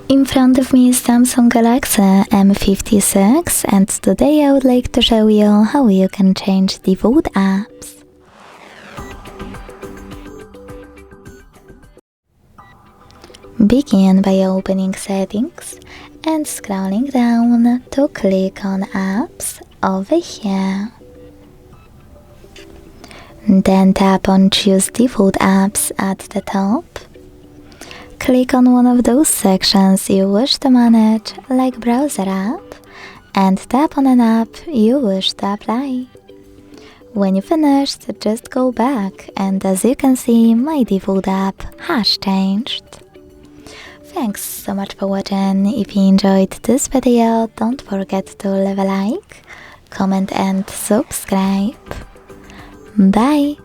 In front of me is Samsung Galaxy M56, and today I would like to show you how you can change default apps. Begin by opening Settings and scrolling down to click on Apps over here. Then tap on Choose Default Apps at the top. Click on one of those sections you wish to manage, like Browser app, and tap on an app you wish to apply. When you finished, just go back, and as you can see, my default app has changed. Thanks so much for watching. If you enjoyed this video, don't forget to leave a like, comment and subscribe. Bye!